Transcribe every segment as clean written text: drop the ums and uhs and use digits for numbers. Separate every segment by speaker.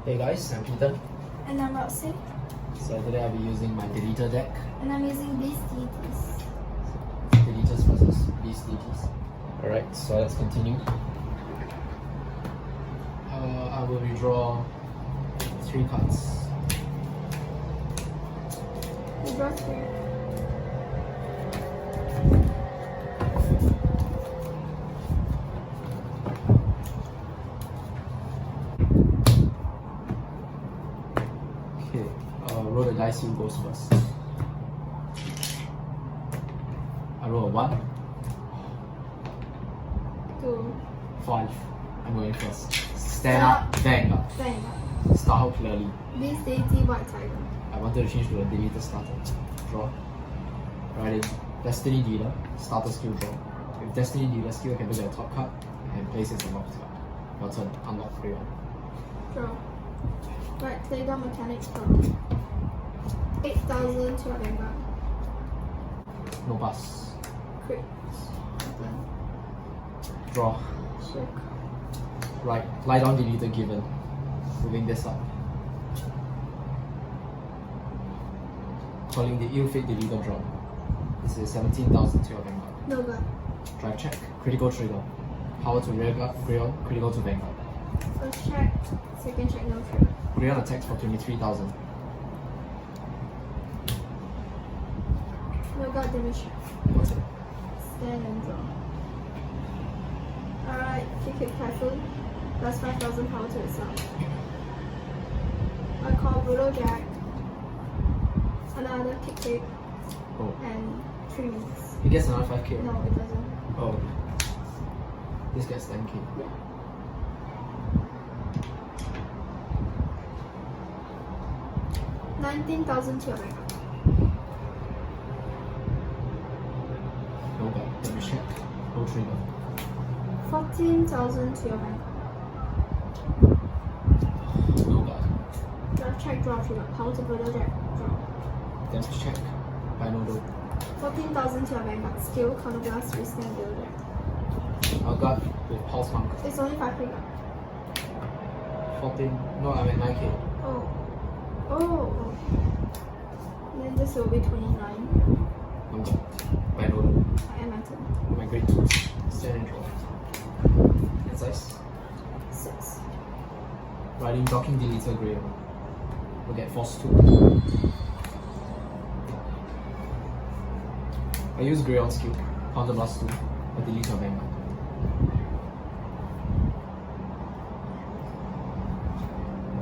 Speaker 1: Hey guys, I'm Pton.
Speaker 2: And I'm Roxy.
Speaker 1: So today I'll be using my Deleter deck.
Speaker 2: And I'm using Beast Deities.
Speaker 1: Deletors versus Beast Deities. Alright, so let's continue. I will redraw 3 cards.
Speaker 2: We draw 3.
Speaker 1: Okay, roll the dice, who goes first? I roll a 1,
Speaker 2: 2.
Speaker 1: 5. I'm going first. Stand up, Vanguard.
Speaker 2: Vanguard.
Speaker 1: Start out clearly.
Speaker 2: Beast Deity, White Tiger.
Speaker 1: I wanted to change to a Deleter starter. Draw. Writing Destiny Dealer, starter skill draw. With Destiny Dealer skill, I can look at the top card and place it as a locked card. Your turn, unlock Cray.
Speaker 2: Draw. Right, play down mechanics draw. 8,000 to a Vanguard.
Speaker 1: No pass.
Speaker 2: Crit.
Speaker 1: Draw.
Speaker 2: Check.
Speaker 1: Right, lie down Deleter given. Moving this up. Calling the ill fate Deleter draw. This is 17,000 to your Vanguard.
Speaker 2: Nova.
Speaker 1: Drive check. Critical trigger. Power to rear guard, Greyon, critical to Vanguard.
Speaker 2: First check. Second check, no trigger.
Speaker 1: Greyon attacks for 23,000.
Speaker 2: No guard damage check.
Speaker 1: What's it?
Speaker 2: Stand and draw. Alright, kick Typhoon. Plus 5,000 power to itself. I call Brutal Jack. Another kick
Speaker 1: Oh.
Speaker 2: and 3 minutes.
Speaker 1: It gets another 5k.
Speaker 2: No, it doesn't.
Speaker 1: Oh. This gets 10k.
Speaker 2: Yeah. $19,000 to your Vanguard.
Speaker 1: No guard. Damage check. No trigger.
Speaker 2: 14,000 to your Vanguard.
Speaker 1: No guard.
Speaker 2: Draw check, draw trigger. Power to Brutal Jack, draw.
Speaker 1: Damage check. By no do.
Speaker 2: 14,000 to your Vanguard. Skill, counterblast, rescan, Brutal Jack.
Speaker 1: I'll guard with Pulse Monk.
Speaker 2: It's only 5 trigger.
Speaker 1: 14. No, I'm at 9k.
Speaker 2: Oh. Oh. Then this will be 29.
Speaker 1: No guard. By no do.
Speaker 2: I am at it.
Speaker 1: My grade 2. Stand and draw. And size.
Speaker 2: 6.
Speaker 1: Riding Docking Deleter Grey. We'll get Force 2. I use Grey on skill. Counter Blast 2. A Deleter Vanguard.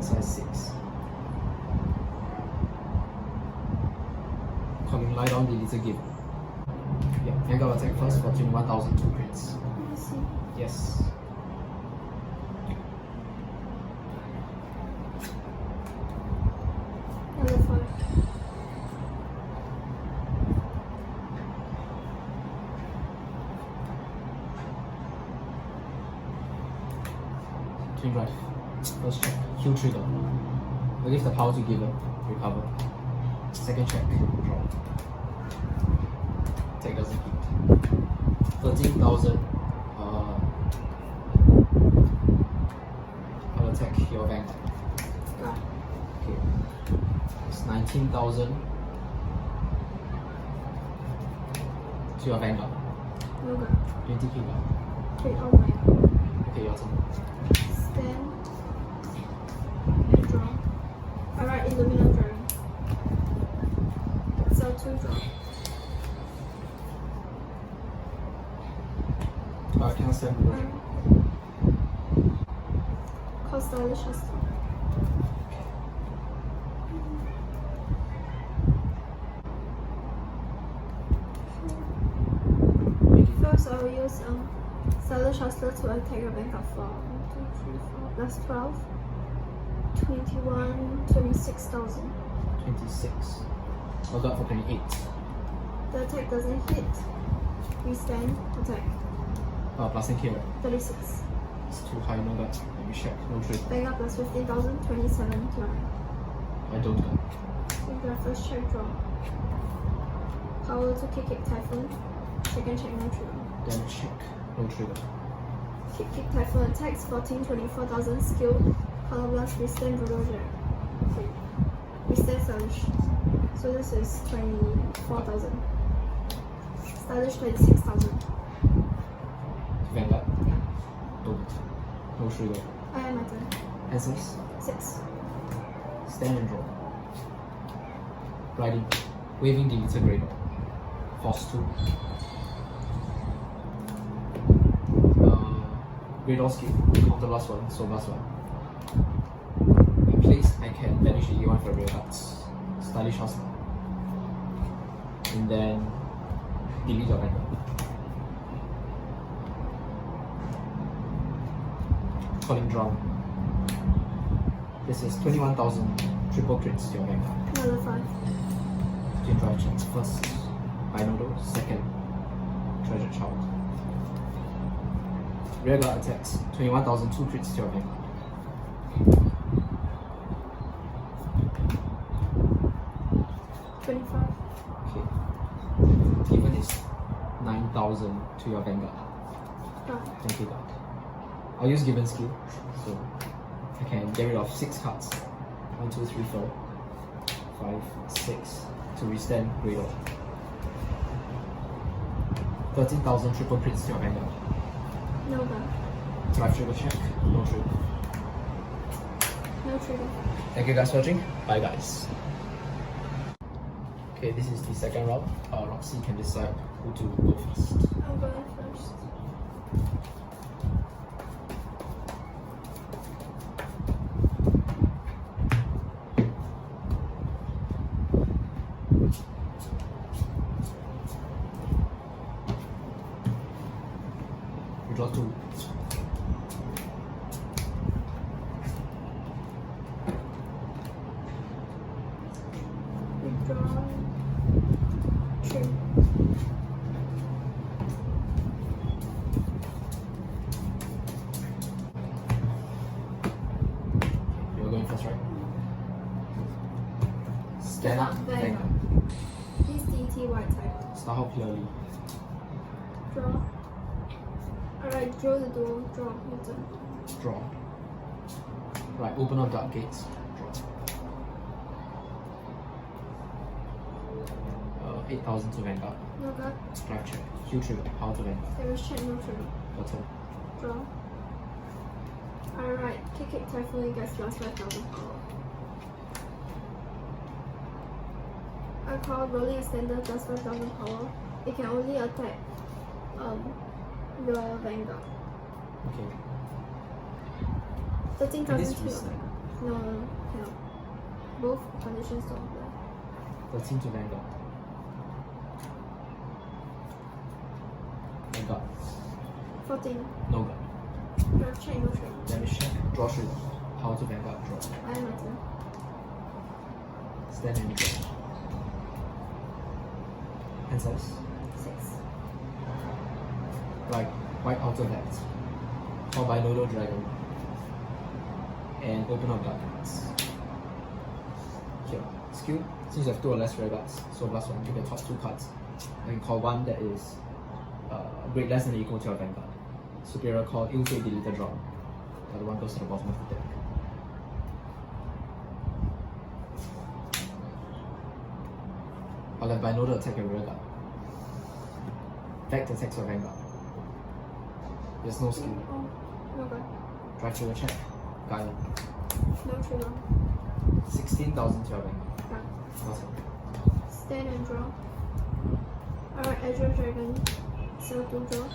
Speaker 1: Size 6. Calling lie down Deleter give. Yeah, Vanguard attack first for 21,000 2 crits.
Speaker 2: Let me see.
Speaker 1: Yes.
Speaker 2: Number 5.
Speaker 1: Twin drive. First check. Heal trigger. Release the power to give it. Recover. Second check. Draw. Take doesn't hit. 13,000. I'll attack your Vanguard.
Speaker 2: Got
Speaker 1: Okay. It's 19,000 to your Vanguard.
Speaker 2: no guard.
Speaker 1: 20k guard.
Speaker 2: Okay, oh my god.
Speaker 1: Okay, your turn.
Speaker 2: Stand and draw. Alright, Illuminal drawing. So 2 draw.
Speaker 1: I cannot stand below.
Speaker 2: Call Stylish Hustle. First, I will use Stylish Hustler to attack your Vanguard for 1, 2, 3, 4. That's 12. 21, 26,000.
Speaker 1: 26. I'll go for 28.
Speaker 2: The attack doesn't hit. We stand, attack.
Speaker 1: Plus 10k, right?
Speaker 2: 36.
Speaker 1: It's too high, no guard. Let me check. No trade.
Speaker 2: Vanguard plus 15,000, 27 to
Speaker 1: I don't guard.
Speaker 2: So your first check draw. Power to kick Typhoon. Second check, no trigger.
Speaker 1: Damage check. No trigger.
Speaker 2: Kick Typhoon attacks 14, 24,000 skill. Color Blast, Withstand Bulldozer. Okay. Withstand Stylish. So this is 24,000. Stylish 26,000.
Speaker 1: Vanguard.
Speaker 2: Yeah.
Speaker 1: No trigger.
Speaker 2: I have my turn.
Speaker 1: Answers.
Speaker 2: 6.
Speaker 1: Stand and draw. Riding. Waving Deleter Grader. Force 2. Radar skill. Counter last one, so last one. In place, I can banish the E1 for real cards. Stylish Hustler. And then delete your Vanguard. Calling Drum. This is 21,000 triple crits to your Vanguard.
Speaker 2: Another 5.
Speaker 1: You drive checks. First, Binodo. Second, Treasure Child. Rearguard attacks. 21,000 2 crits to your Vanguard. Okay. Given is 9,000 to your Vanguard. Thank you, God. I'll use given skill, so I can get rid of 6 cards. 1, 2, 3, 4, 5, 6 to withstand Radar. 13,000 triple crits to your Vanguard.
Speaker 2: Nova.
Speaker 1: Drive trigger check. No trigger.
Speaker 2: No trigger.
Speaker 1: Thank you guys for watching. Bye guys. Okay, this is the second round. Roxy can decide who to go first.
Speaker 2: I'm going first.
Speaker 1: You draw 2.
Speaker 2: Withdraw 2.
Speaker 1: You're going first, right? Stand up.
Speaker 2: Vanguard. Beast Deity white type.
Speaker 1: Start out clearly.
Speaker 2: Draw. Alright, draw the duel. Draw. Your turn.
Speaker 1: Draw. Right, open up dark gates. Draw. 8,000 to Vanguard.
Speaker 2: No god.
Speaker 1: Drive check. Q trigger. Power to Vanguard.
Speaker 2: There is check, no trigger.
Speaker 1: Your turn.
Speaker 2: Draw. Alright, kick it Typhoon gets plus 5,000 power. I call Rolling Extender plus 5,000 power. It can only attack your Vanguard.
Speaker 1: Okay.
Speaker 2: 13,000
Speaker 1: Can this
Speaker 2: to your
Speaker 1: reset?
Speaker 2: Vanguard. No, cannot. Both conditions don't apply.
Speaker 1: 13 to Vanguard. Vanguard.
Speaker 2: 14.
Speaker 1: No gun.
Speaker 2: Drive check, no trigger.
Speaker 1: Damage check. Draw trigger. Power to Vanguard. Draw.
Speaker 2: I have my turn.
Speaker 1: Stand and draw. Hand size.
Speaker 2: 6.
Speaker 1: Right. White outer decks. Call by Nodo Dragon. And open up dark cards. Okay. Skill. Since you have 2 or less rare cards, so plus 1, you can top 2 cards. I can call one that is grade less than or equal to your Vanguard. Superior call Ill-Fate Deleter Draw. The other one goes to the bottom of the deck. I'll have Binodo attack your rear guard. Vect attacks your Vanguard. There's no skill.
Speaker 2: Oh, no god.
Speaker 1: Drive trigger check. Gaia.
Speaker 2: No trigger.
Speaker 1: 16,000 to your Vanguard.
Speaker 2: God.
Speaker 1: Awesome.
Speaker 2: Stand and draw. Alright, Azure Dragon. So to draw.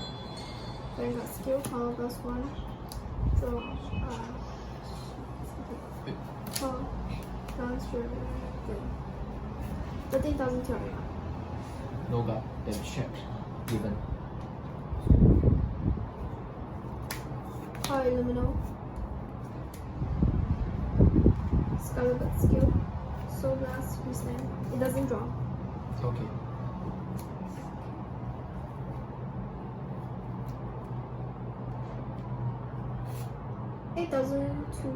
Speaker 2: Vanguard skill, power plus 1. Draw. Call. Transfer. 13,000 to your Vanguard.
Speaker 1: No guard. Damage check. Given.
Speaker 2: Call Illuminal. Scarlet skill. Soul Blast, Withstand. It doesn't draw.
Speaker 1: Okay.
Speaker 2: $8,000 to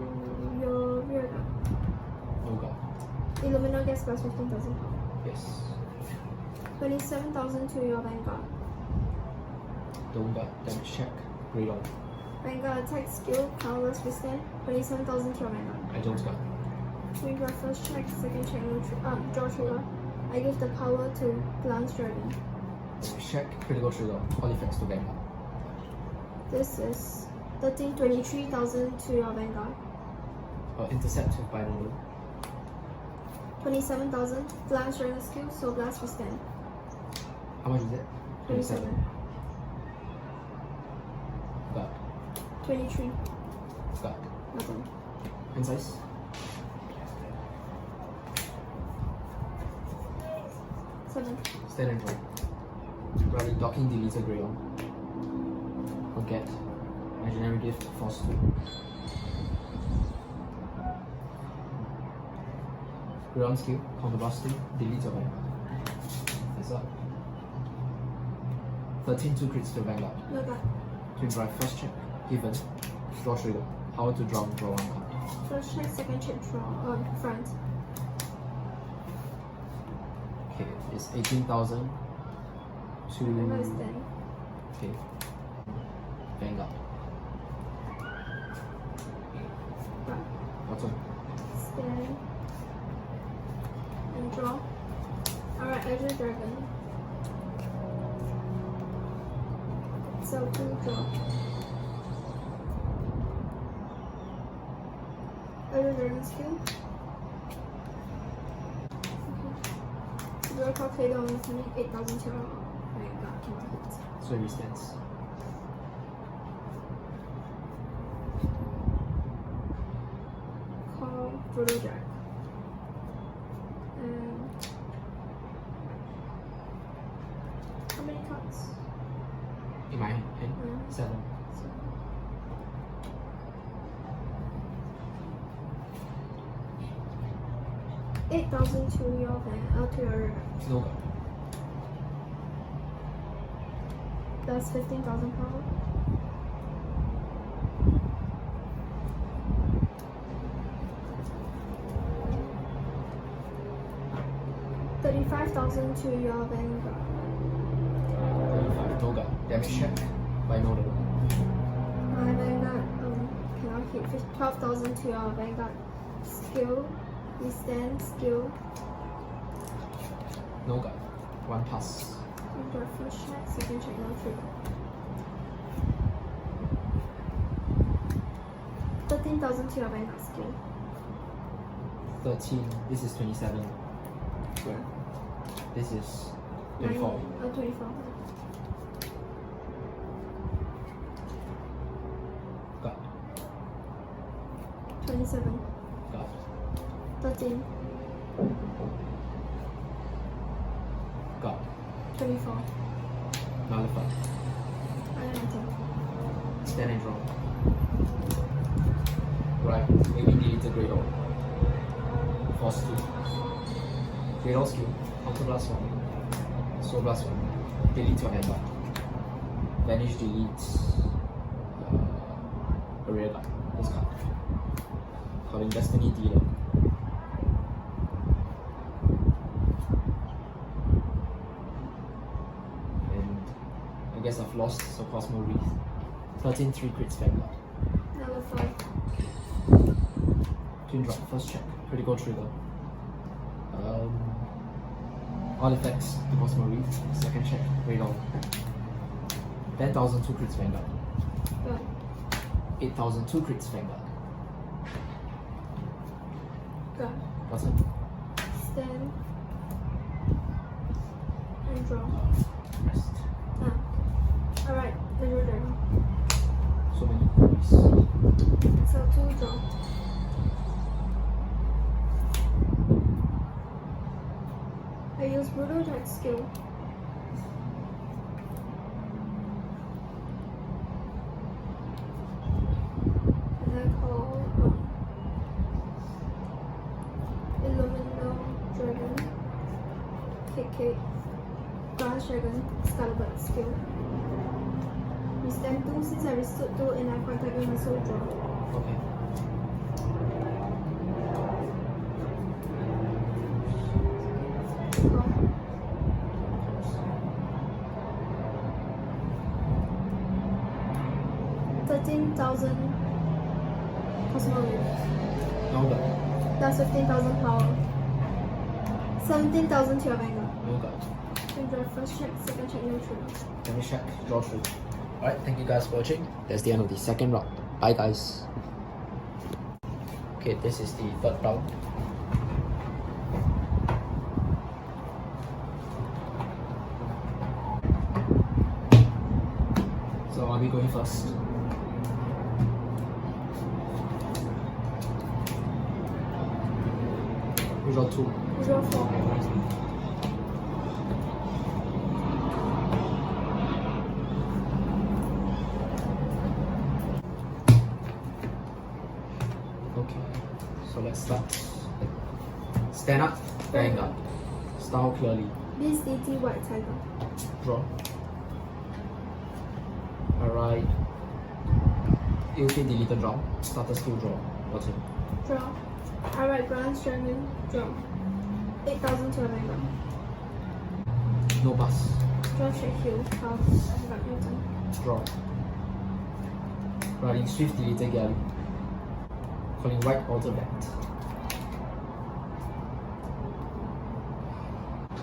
Speaker 2: your rear guard.
Speaker 1: No guard.
Speaker 2: Illuminal gets plus 15,000 power.
Speaker 1: Yes.
Speaker 2: 27,000 to your Vanguard.
Speaker 1: Don't guard. Damage check. Great on.
Speaker 2: Vanguard attack skill, colorless withstand, 27,000 to your Vanguard.
Speaker 1: I don't got.
Speaker 2: We draw first check, second check, no draw trigger. I give the power to Glance Dragon.
Speaker 1: Check, critical trigger, all effects to Vanguard.
Speaker 2: This is 23,000 to your Vanguard.
Speaker 1: Intercept with binary.
Speaker 2: 27,000. Glance Dragon skill, so Blast withstand.
Speaker 1: How much is it?
Speaker 2: 27.
Speaker 1: Got.
Speaker 2: 23.
Speaker 1: Got.
Speaker 2: Nothing.
Speaker 1: Hand size?
Speaker 2: Seven.
Speaker 1: Stand and draw. Ready, docking deleter gray on. Forget. Imaginary gift, force 2. Ground skill, counterblasting, delete your Vanguard. That's up. 13 2 crits to Vanguard.
Speaker 2: No got.
Speaker 1: Twin drive, first check, given. Draw trigger. Power to draw 1 card.
Speaker 2: First check, second check, draw. Front.
Speaker 1: Okay, it's 18,000 to.
Speaker 2: Vanguard is 10.
Speaker 1: Okay. Vanguard.
Speaker 2: Got.
Speaker 1: Bottom.
Speaker 2: Stand. And draw. Alright, Azure Dragon. So, 2 draw. Azure Dragon skill. Okay. Draw card fatal on listening, 8,000 to your Vanguard. Cannot hit.
Speaker 1: So he stands.
Speaker 2: Call Brutal Jack. How many cards?
Speaker 1: In my hand, 7.
Speaker 2: 8,000 to your to your
Speaker 1: Nova.
Speaker 2: that's 15,000 power. $35,000 to your Vanguard.
Speaker 1: 35 Nova. Damage check by Nova.
Speaker 2: My Vanguard cannot hit. 12,000 to your Vanguard. Skill, withstand, skill.
Speaker 1: Nova. 1 pass.
Speaker 2: Your first check, second check, no trigger. 13,000 to your Vanguard skill.
Speaker 1: 13. This is 27.
Speaker 2: Yeah.
Speaker 1: This is 24.
Speaker 2: 24.
Speaker 1: Got.
Speaker 2: 27.
Speaker 1: Got.
Speaker 2: 13.
Speaker 1: Got.
Speaker 2: 24.
Speaker 1: Nullify.
Speaker 2: I don't know.
Speaker 1: Stand and draw. Right. Maybe delete the Great Orb. Force 2. Great Orb skill. Counter blast 1. Soul blast 1. Delete your Vanguard. Vanish, delete. A rare card. This card. Calling Destiny Dealer. I guess I've lost, so Cosmo Wreath. 13 3 crits Vanguard.
Speaker 2: Nullify.
Speaker 1: Twin drop, first check, critical trigger. All effects to Cosmo Wreath. Second check, Great Orb. 10,000 2 crits Vanguard.
Speaker 2: Got.
Speaker 1: 8,000 2 crits Vanguard.
Speaker 2: Got.
Speaker 1: Button.
Speaker 2: Stand. And draw.
Speaker 1: Rest.
Speaker 2: Alright, Azure Dragon.
Speaker 1: So many copies.
Speaker 2: So 2 draw. I use Brutal Jack skill. And I call Illuminal Dragon. KK. Glass Dragon. Scarlet skill. Withstand 2 since I restored 2 and I contact with my soul draw.
Speaker 1: Okay.
Speaker 2: 15,000 Cosmo Wave.
Speaker 1: No god.
Speaker 2: That's 15,000 power. 17,000 to your Vanguard.
Speaker 1: No god.
Speaker 2: And draw first check, second check, no trigger.
Speaker 1: Let me check. Draw through. Alright, thank you guys for watching. That's the end of the second round. Bye guys. Okay, this is the third round. So I'll be going first. We draw 2.
Speaker 2: Draw 4.
Speaker 1: Okay, so let's start. Stand up, Vanguard. Style clearly.
Speaker 2: Beast Deity, White Tiger.
Speaker 1: Draw. Alright. Illuminal Deletor draw. Starter skill draw. What's it?
Speaker 2: Draw. Alright, Bronze Dragon, draw. 8,000 to your Vanguard.
Speaker 1: No pass.
Speaker 2: Draw, check, heal. Half, Newton.
Speaker 1: Draw. Riding Swift Deletor Galley. Calling White Alter Vet.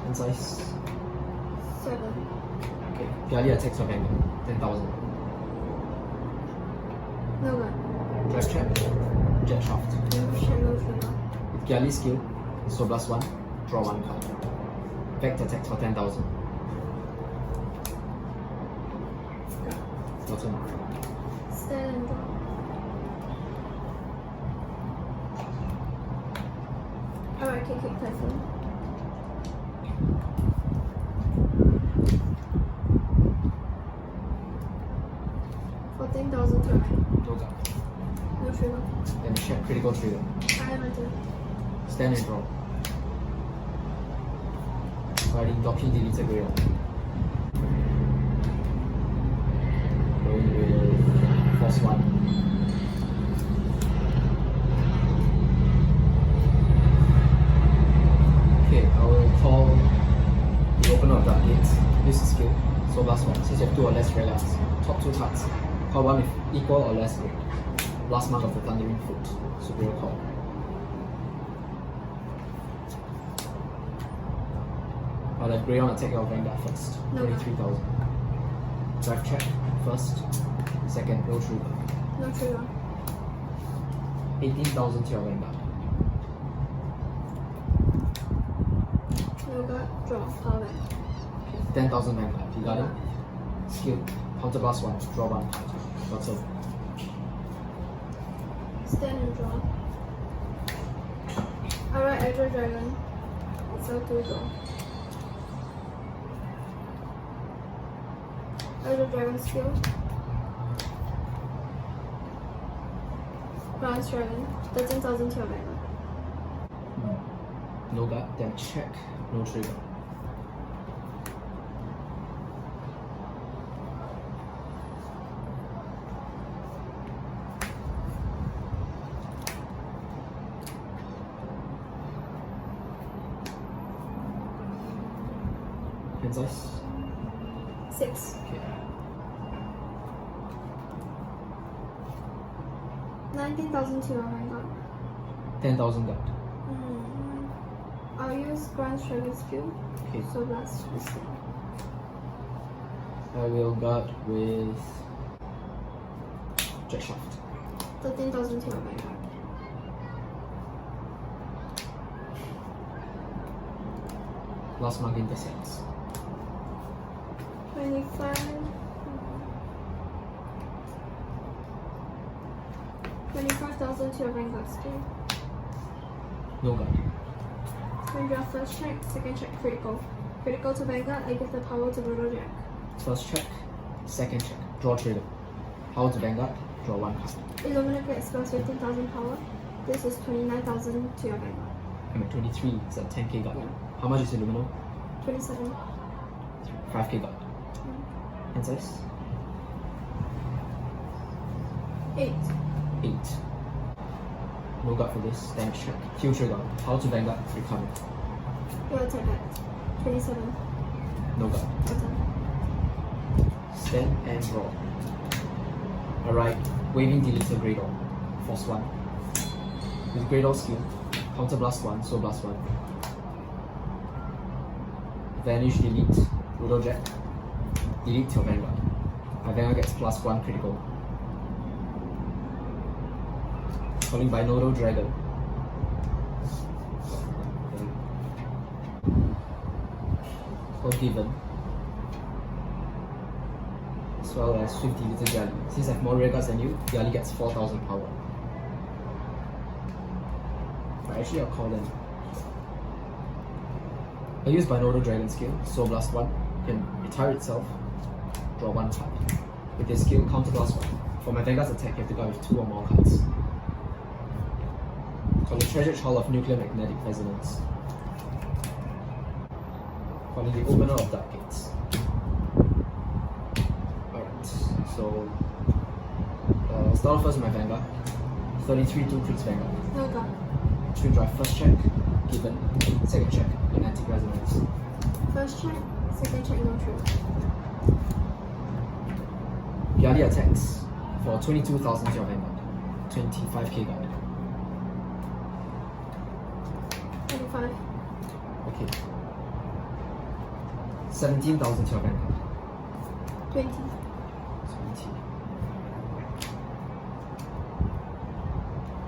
Speaker 1: And size.
Speaker 2: 7.
Speaker 1: Okay. Galley attacks your Vanguard. 10,000.
Speaker 2: No gun.
Speaker 1: Drive check. Jet shaft.
Speaker 2: No check, no trigger.
Speaker 1: With Galley skill, so plus 1, draw 1 card. Vector attacks for 10,000. Your turn.
Speaker 2: Stand and draw. Alright, kick Typhoon. $14,000 to your Vanguard.
Speaker 1: No card.
Speaker 2: No trigger.
Speaker 1: Then check critical trigger.
Speaker 2: I am at it.
Speaker 1: Stand and draw. Riding Docking Deletor Grey. Going with Force 1. Okay, I will call the opener of that gate. Use the skill. So last one. Since you have 2 or less regards, top 2 cards. Call 1 with equal or less grade. Last mark of the Thundering Foot. Superior call. I'll let Grey on attack your Vanguard first.
Speaker 2: No.
Speaker 1: 23,000. Drive check. First. Second. No trigger.
Speaker 2: No trigger.
Speaker 1: 18,000 to your Vanguard.
Speaker 2: No gun. Draw. Power back.
Speaker 1: 10,000 Vanguard. You got it? Skill. Counter plus 1. Draw 1 card. What's up?
Speaker 2: Stand and draw. Alright, Azure Dragon. So 2 draw. Azure Dragon skill. Bronze Dragon. 13,000 to your Vanguard.
Speaker 1: No guard. Then check. No trigger. Hand size?
Speaker 2: 6.
Speaker 1: Okay.
Speaker 2: 19,000 to your Vanguard.
Speaker 1: 10,000 guard.
Speaker 2: I'll use Bronze Dragon skill.
Speaker 1: Okay.
Speaker 2: So that's risky.
Speaker 1: I will guard with Jet Shaft.
Speaker 2: 13,000 to your Vanguard.
Speaker 1: Last mark intersects.
Speaker 2: 25,000 to your Vanguard skill.
Speaker 1: No guard.
Speaker 2: When draw first check, second check critical. Critical to Vanguard, I give the power to Brutal Jack.
Speaker 1: First check. Second check. Draw trigger. Power to Vanguard. Draw 1 card.
Speaker 2: Illuminal gets plus 15,000 power. This is 29,000 to your Vanguard.
Speaker 1: I mean 23. It's a 10k guard.
Speaker 2: Yeah.
Speaker 1: How much is Illuminal?
Speaker 2: 27.
Speaker 1: 5k guard. Hand size?
Speaker 2: 8.
Speaker 1: 8. No guard for this. Damage check. Kill trigger. Power to Vanguard. Recover.
Speaker 2: Your attack at 27.
Speaker 1: No guard.
Speaker 2: Attack.
Speaker 1: Stand and draw. Alright, waving Deleter Greydor. Force 1. With Greydor skill, counter blast 1, so blast 1. Vanish, delete, Rudo Jack. Delete till Vanguard. My Vanguard gets +1 critical. Calling by Nodo Dragon. Given. As well as 50 little Jali. Since I have more rear guards than you, Jali gets 4000 power. But actually I'll call them. I use Binodo Dragon skill, so blast 1, can retire itself, draw 1 card. With this skill, counter blast 1. For my Vanguard's attack, you have to go with 2 or more cards. Call the Treasured Hall of Nuclear Magnetic Resonance. Calling the Opener of Dark Gates. Alright, so start off first with my Vanguard. 33 2 crits Vanguard.
Speaker 2: Okay.
Speaker 1: Twin drive first check, given, second check, magnetic resonance.
Speaker 2: First check, second check, no true.
Speaker 1: Yali attacks for 22,000 to your Vanguard. 25k guard.
Speaker 2: 25.
Speaker 1: Okay. 17,000 to your Vanguard.
Speaker 2: 20.
Speaker 1: 20.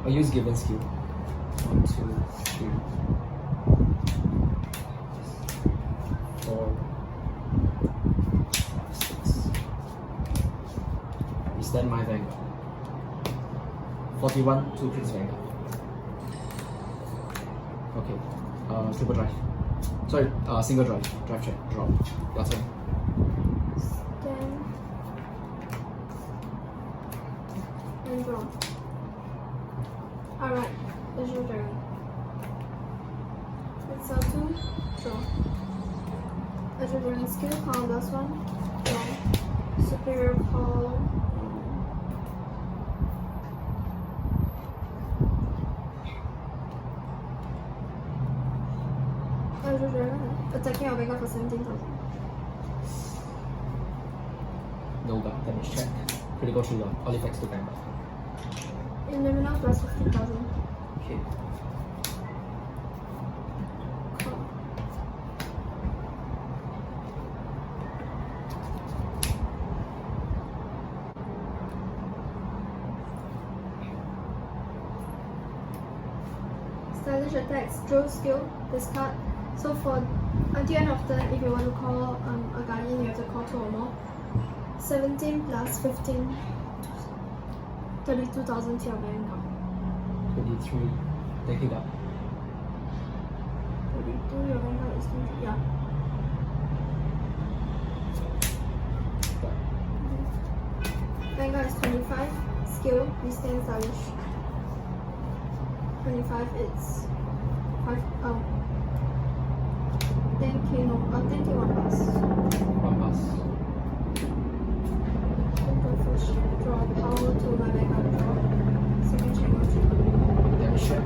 Speaker 1: I'll use given skill. 1, 2, 3, 4, 5, 6. Extend my Vanguard. 41, 2 crits Vanguard. Okay. Triple drive. Sorry, single drive. Drive check. Drop. Your turn.
Speaker 2: Stand. And draw. Alright, Azure Dragon. It's a 2, draw. Azure Dragon skill, power plus 1, draw. Superior power. Azure Dragon, attacking your Vanguard for 17,000.
Speaker 1: Nova, damage check. Critical trigger. All effects to Vanguard.
Speaker 2: Illuminal plus 15,000.
Speaker 1: Okay.
Speaker 2: Call. Stylish attacks, draw skill, discard. So for until end of turn, if you want to call a guardian, you have to call 2 or more. 17 plus 15, 32,000 to your Vanguard.
Speaker 1: 23. Take it up.
Speaker 2: 32, your Vanguard is 20, yeah. Vanguard is 25, skill, withstand stylish. 25, it's 5, 10k, no, 10k 1 pass.
Speaker 1: 1 pass.
Speaker 2: First draw power to my Vanguard, draw. Second check, no trigger.
Speaker 1: Damage check.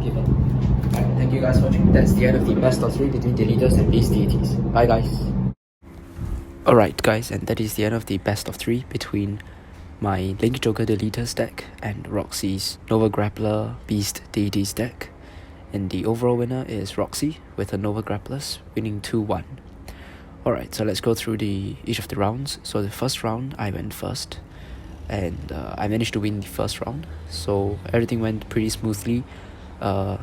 Speaker 1: Given. Alright, thank you guys for watching. That's the end of the best of 3 between Deletors and Beast Deities. Bye guys. Alright guys, and that is the end of the best of 3 between my Link Joker Deletors deck and Roxy's Nova Grappler Beast Deities deck. And the overall winner is Roxy with her Nova Grapplers, winning 2-1. Alright, so let's go through each of the rounds. So the first round, I went first. And I managed to win the first round. So everything went pretty smoothly. I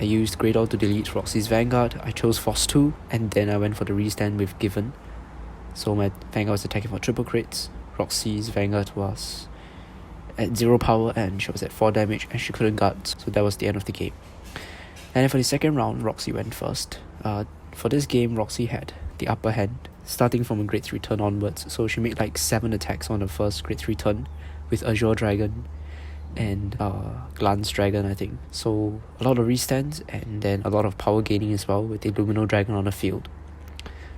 Speaker 1: used Greydor to delete Roxy's Vanguard. I chose Force 2. And then I went for the restand with Given. So my Vanguard was attacking for triple crits. Roxy's Vanguard was at 0 power and she was at 4 damage and she couldn't guard. So that was the end of the game. And then for the second round, Roxy went first. For this game, Roxy had the upper hand, starting from a grade 3 turn onwards. So she made like 7 attacks on the first grade 3 turn with Azure Dragon and Glance Dragon, I think. So a lot of restands and then a lot of power gaining as well with the Illuminal Dragon on the field.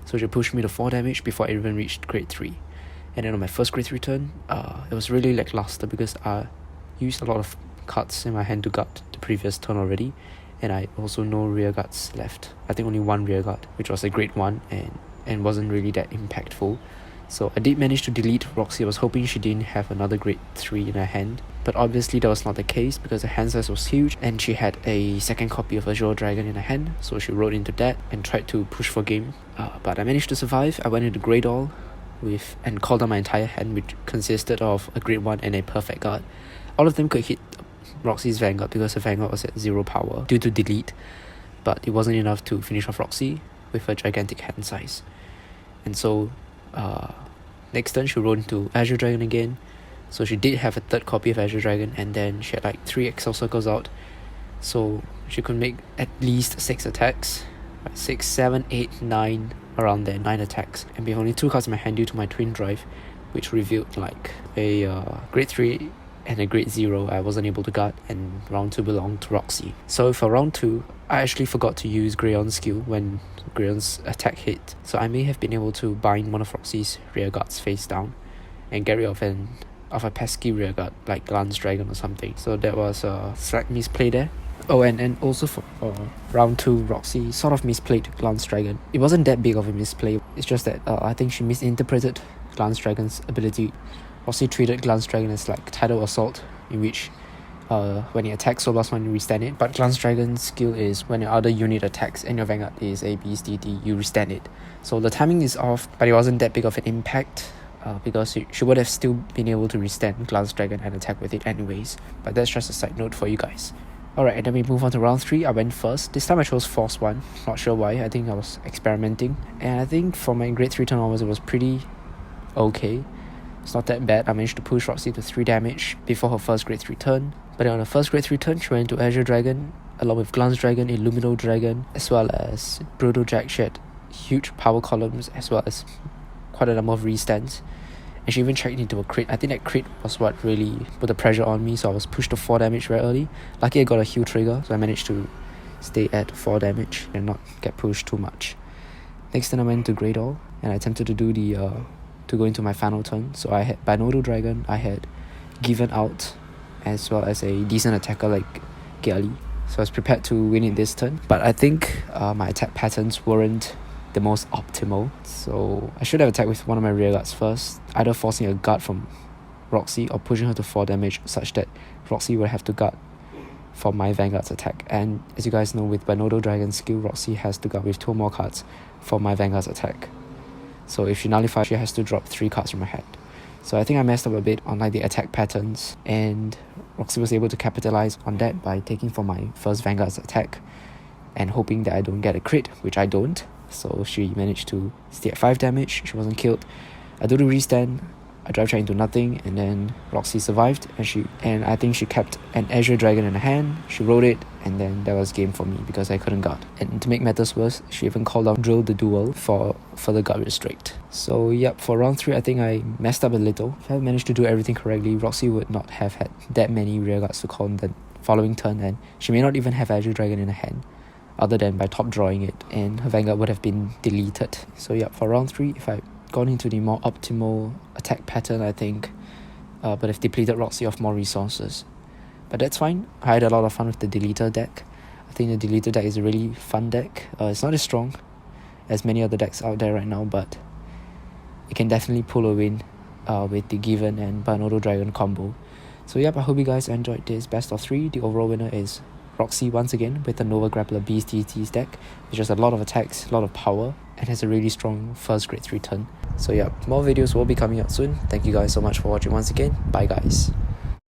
Speaker 1: So she pushed me to 4 damage before I even reached grade 3. And then on my first grade 3 turn, it was really lackluster because I used a lot of cards in my hand to guard the previous turn already. And I also no rear guards left. I think only 1 rear guard, which was a grade 1 and wasn't really that impactful.
Speaker 3: So I did manage to delete Roxy. I was hoping she didn't have another grade 3 in her hand, but obviously that was not the case because the hand size was huge and she had a second copy of Azure Dragon in her hand, so she rode into that and tried to push for game. But I managed to survive. I went into Grade All and called on my entire hand, which consisted of a grade 1 and a perfect guard. All of them could hit Roxy's Vanguard because her Vanguard was at 0 power due to delete, but it wasn't enough to finish off Roxy with a gigantic hand size. And so next turn she rode into Azure Dragon again, so she did have a third copy of Azure Dragon, and then she had like 3 Excel Circles out, so she could make at least 6 attacks, 6, 7, 8, 9, around there, 9 attacks, and with only 2 cards in my hand due to my Twin Drive, which revealed like a grade 3 and a grade 0 I wasn't able to guard, and round 2 belonged to Roxy. So for round 2, I actually forgot to use Grayon's skill when Grayon's attack hit, so I may have been able to bind one of Roxy's rear guards face down and get rid of a pesky rear guard like Glance Dragon or something. So that was a slight misplay there. Oh, and also for round 2, Roxy sort of misplayed Glance Dragon. It wasn't that big of a misplay, it's just that I think she misinterpreted Glance Dragon's ability. Roxy treated Glance Dragon as like Tidal Assault, in which when it attacks Soul Blast 1 you restand it, but Glance Dragon's skill is when your other unit attacks and your Vanguard is a Beast Deity, you restand it. So the timing is off, but it wasn't that big of an impact because she would have still been able to restand Glance Dragon and attack with it anyways, but that's just a side note for you guys. Alright, and then we move on to round 3. I went first. This time I chose Force 1, not sure why, I think I was experimenting, and I think for my grade 3 turn onwards it was pretty okay. It's not that bad. I managed to push Roxy to 3 damage before her first grade 3 turn. But then on her first grade 3 turn, she went into Azure Dragon, along with Glance Dragon, Illuminal Dragon, as well as Brutal Jack. She had huge power columns, as well as quite a number of restands. And she even checked into a crit. I think that crit was what really put the pressure on me, so I was pushed to 4 damage very early. Lucky I got a heal trigger, so I managed to stay at 4 damage and not get pushed too much. Next turn I went to Grade All, and I attempted to do to go into my final turn. So I had Binodal Dragon, I had Given Out, as well as a decent attacker like Gyali. So I was prepared to win it this turn, but I think my attack patterns weren't the most optimal. So I should have attacked with one of my rear guards first, either forcing a guard from Roxy or pushing her to 4 damage such that Roxy would have to guard for my Vanguard's attack. And as you guys know, with Binodal Dragon's skill, Roxy has to guard with 2 more cards for my Vanguard's attack. So if she nullifies, she has to drop 3 cards from her hand. So I think I messed up a bit on like the attack patterns, and Roxy was able to capitalize on that by taking for my first Vanguard's attack and hoping that I don't get a crit, which I don't. So she managed to stay at 5 damage, she wasn't killed. I do the restand, I drive check into nothing, and then Roxy survived, and I think she kept an Azure Dragon in her hand. She rode it, and then that was game for me because I couldn't guard. And to make matters worse, she even called out Drill the Duel for further guard restrict. So yep, for round 3 I think I messed up a little. If I had managed to do everything correctly, Roxy would not have had that many rear guards to call in the following turn, and she may not even have Azure Dragon in her hand other than by top drawing it, and her Vanguard would have been deleted. So yep, for round 3, if I gone into the more optimal attack pattern, I think, but have depleted Roxy of more resources. But that's fine. I had a lot of fun with the Deleter deck. I think the Deleter deck is a really fun deck. It's not as strong as many other decks out there right now, but it can definitely pull a win with the Given and Binodal Dragon combo. So yep, I hope you guys enjoyed this best of 3. The overall winner is Roxy once again with the Nova Grappler Beast Deities deck, which has a lot of attacks, a lot of power, and has a really strong first grade 3 turn. So yeah, more videos will be coming out soon. Thank you guys so much for watching once again. Bye guys.